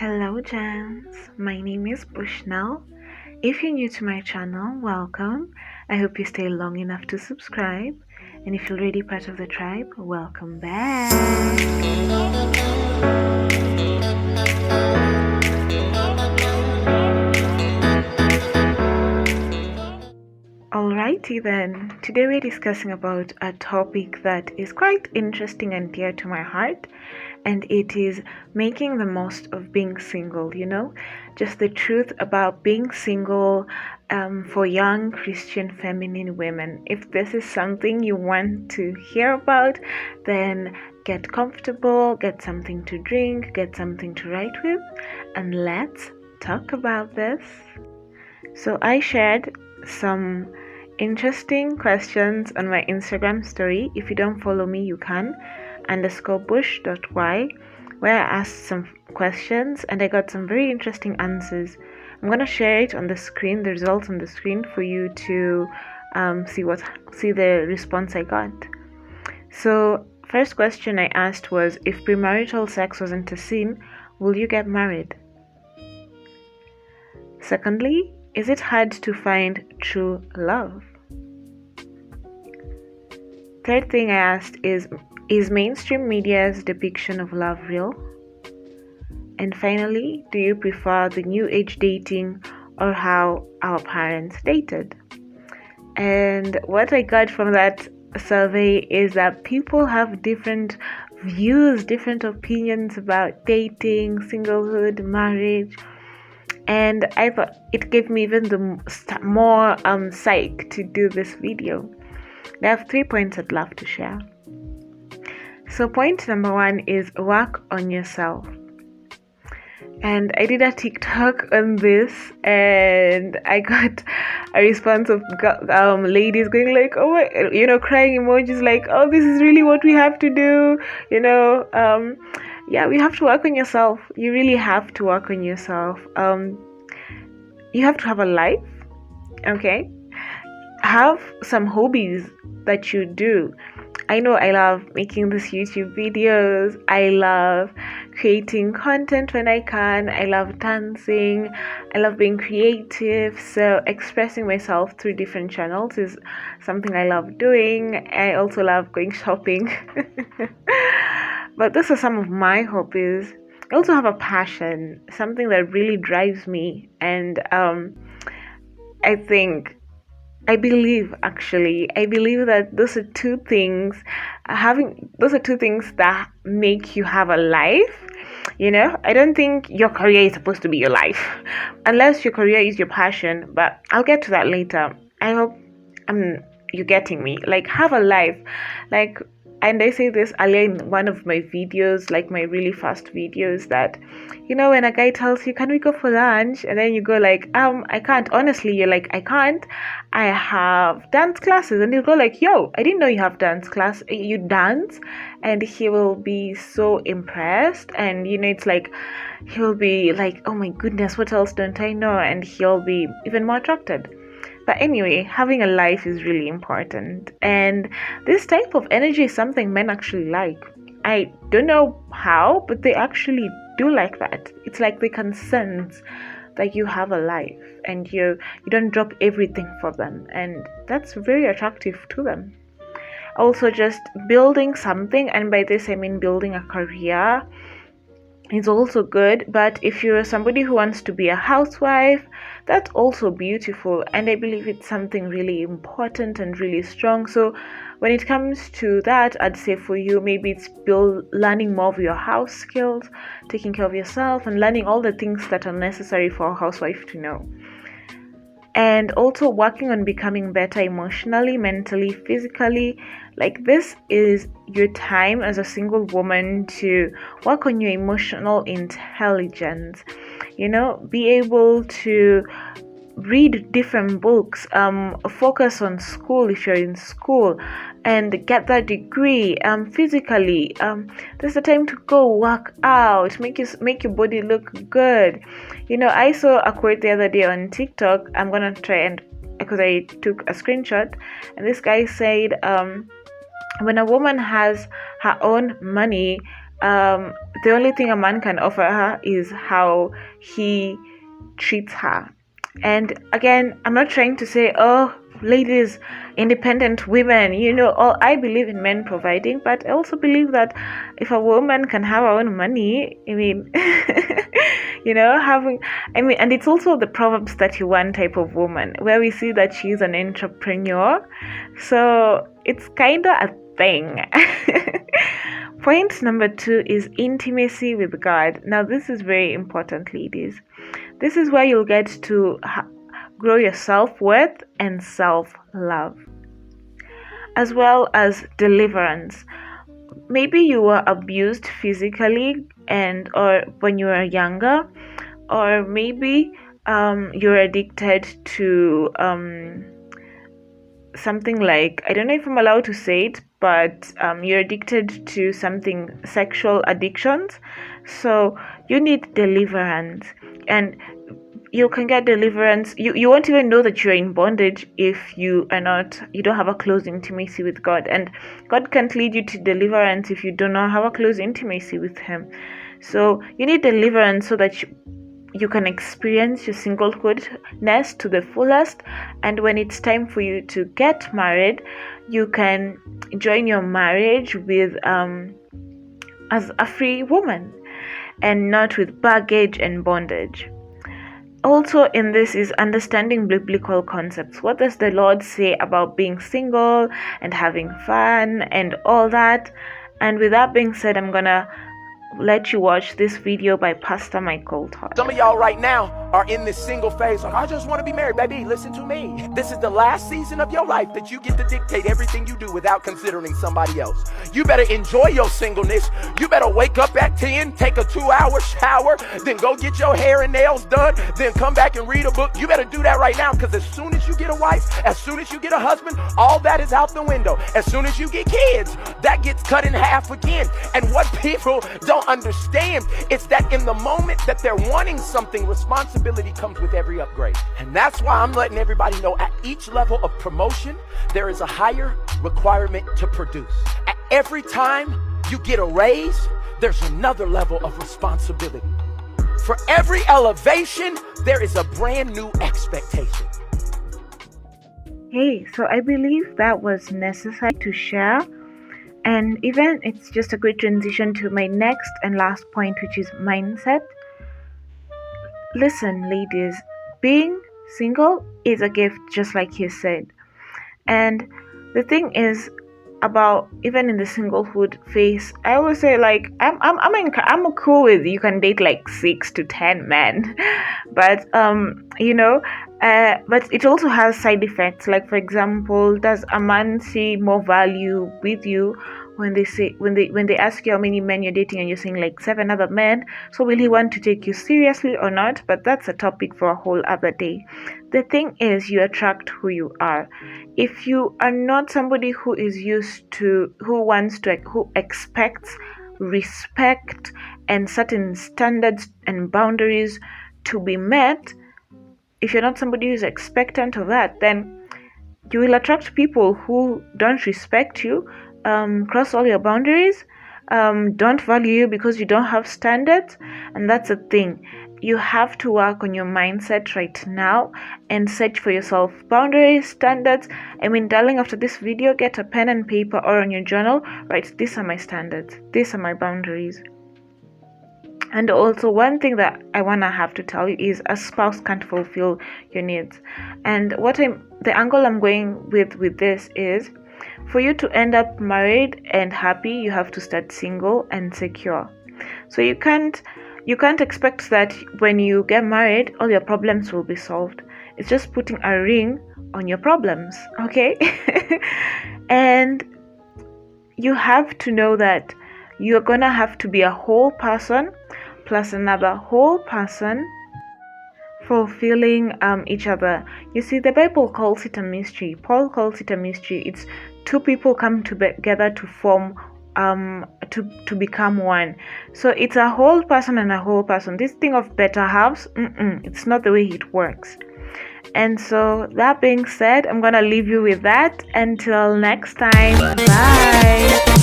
Hello, gents. My name is Bushnell. If you're new to my channel, welcome. I hope you stay long enough to subscribe. And if you're already part of the tribe, welcome back. Alrighty then. Today we're discussing about a topic that is quite interesting and dear to my heart, and it is making the most of being single, just the truth about being single for young Christian feminine women. If this is something you want to hear about, then get comfortable, get something to drink, get something to write with, and let's talk about this. So I shared some interesting questions on my Instagram story. If you don't follow me, you can _bush.y, where I asked some questions and I got some very interesting answers. I'm gonna share it on the screen, the results on the screen, for you to see the response I got. So first question I asked was, if premarital sex wasn't a sin, will you get married? Secondly, is it hard to find true love? Third thing I asked is mainstream media's depiction of love real? And finally, do you prefer the new age dating or how our parents dated? And what I got from that survey is that people have different views, different opinions about dating, singlehood, marriage. And I thought it gave me even the more psych to do this video. I have 3 points I'd love to share. So point number 1 is work on yourself. And I did a TikTok on this, and I got a response of ladies going like, oh my, crying emojis like, oh, this is really what we have to do, yeah, we have to work on yourself. You really have to work on yourself. You have to have a life, okay? Have some hobbies that you do. I know I love making these YouTube videos. I love creating content when I can. I love dancing. I love being creative. So expressing myself through different channels is something I love doing. I also love going shopping. But those are some of my hobbies. I also have a passion, something that really drives me. And I believe that those are two things that make you have a life. I don't think your career is supposed to be your life, unless your career is your passion, but I'll get to that later. I hope you're getting me. Like, have a life. And I say this earlier in one of my videos, like my really fast videos, that when a guy tells you, can we go for lunch, and then you go like, I can't. Honestly, you're like, I can't, I have dance classes. And he'll go like, yo, I didn't know you have dance class, you dance. And he will be so impressed, and it's like, he'll be like, oh my goodness, what else don't I know? And he'll be even more attracted. But anyway, having a life is really important, and this type of energy is something men actually like. I don't know how, but they actually do like that. It's like they can sense that you have a life and you don't drop everything for them, and that's very attractive to them. Also, just building something, and by this I mean building a career, is also good. But if you're somebody who wants to be a housewife, that's also beautiful, and I believe it's something really important and really strong. So when it comes to that, I'd say for you, maybe it's learning more of your house skills, taking care of yourself, and learning all the things that are necessary for a housewife to know. And also working on becoming better emotionally, mentally, physically. Like, this is your time as a single woman to work on your emotional intelligence. Be able to read different books, focus on school if you're in school, and get that degree. Physically, there's the time to go work out, make your body look good. I saw a quote the other day on TikTok. I'm gonna try, and because I took a screenshot, and this guy said, when a woman has her own money, the only thing a man can offer her is how he treats her. And again, I'm not trying to say, oh, ladies, independent women, I believe in men providing, but I also believe that if a woman can have her own money, and it's also the Proverbs 31 type of woman where we see that she's an entrepreneur. So it's kind of a thing. Point number 2 is intimacy with God. Now, this is very important, ladies. This is where you'll get to grow your self-worth and self-love, as well as deliverance. Maybe you were abused physically or when you were younger, or maybe you're addicted to something like, I don't know if I'm allowed to say it, but you're addicted to something, sexual addictions. So you need deliverance, and you can get deliverance. You won't even know that you're in bondage if you don't have a close intimacy with God, and God can't lead you to deliverance if you do not have a close intimacy with Him. So you need deliverance so that you can experience your singlehoodness to the fullest, and when it's time for you to get married, you can join your marriage with as a free woman and not with baggage and bondage. Also in this is understanding biblical concepts. What does the Lord say about being single and having fun and all that? And with that being said, I'm gonna let you watch this video by Pastor Michael Todd. Some of y'all right now are in this single phase, like, I just want to be married. Baby, listen to me. This is the last season of your life that you get to dictate everything you do without considering somebody else. You better enjoy your singleness. You better wake up at 10, take a 2-hour shower, then go get your hair and nails done, then come back and read a book. You better do that right now, because as soon as you get a wife, as soon as you get a husband, all that is out the window. As soon as you get kids, that gets cut in half again. And what people don't understand, it's that in the moment that they're wanting something, responsibility comes with every upgrade. And that's why I'm letting everybody know, at each level of promotion, there is a higher requirement to produce. At every time you get a raise, there's another level of responsibility. For every elevation, there is a brand new expectation. Hey, so I believe that was necessary to share. And even it's just a great transition to my next and last point, which is mindset. Listen, ladies, being single is a gift, just like he said. And the thing is about, even in the singlehood phase, I always say, like, I'm cool with, you can date like 6 to 10 men, but but it also has side effects. Like, for example, does a man see more value with you when they ask you how many men you're dating and you're saying like 7 other men? So will he want to take you seriously or not? But that's a topic for a whole other day. The thing is, you attract who you are. If you are not somebody who expects respect and certain standards and boundaries to be met, if you're not somebody who's expectant of that, then you will attract people who don't respect you, cross all your boundaries, don't value you because you don't have standards. And that's the thing. You have to work on your mindset right now and set for yourself boundaries, standards. I mean, darling, after this video, get a pen and paper or on your journal, write, these are my standards, these are my boundaries. And also, one thing that I wanna have to tell you is a spouse can't fulfill your needs. And the angle I'm going with this is, for you to end up married and happy, you have to start single and secure. So you can't expect that when you get married, all your problems will be solved. It's just putting a ring on your problems, okay? And you have to know that you're gonna have to be a whole person plus another whole person, fulfilling each other. You see, the Bible calls it a mystery. Paul calls it a mystery. It's 2 people come together to form to become one. So it's a whole person and a whole person. This thing of better halves, it's not the way it works. And so that being said, I'm gonna leave you with that until next time. Bye.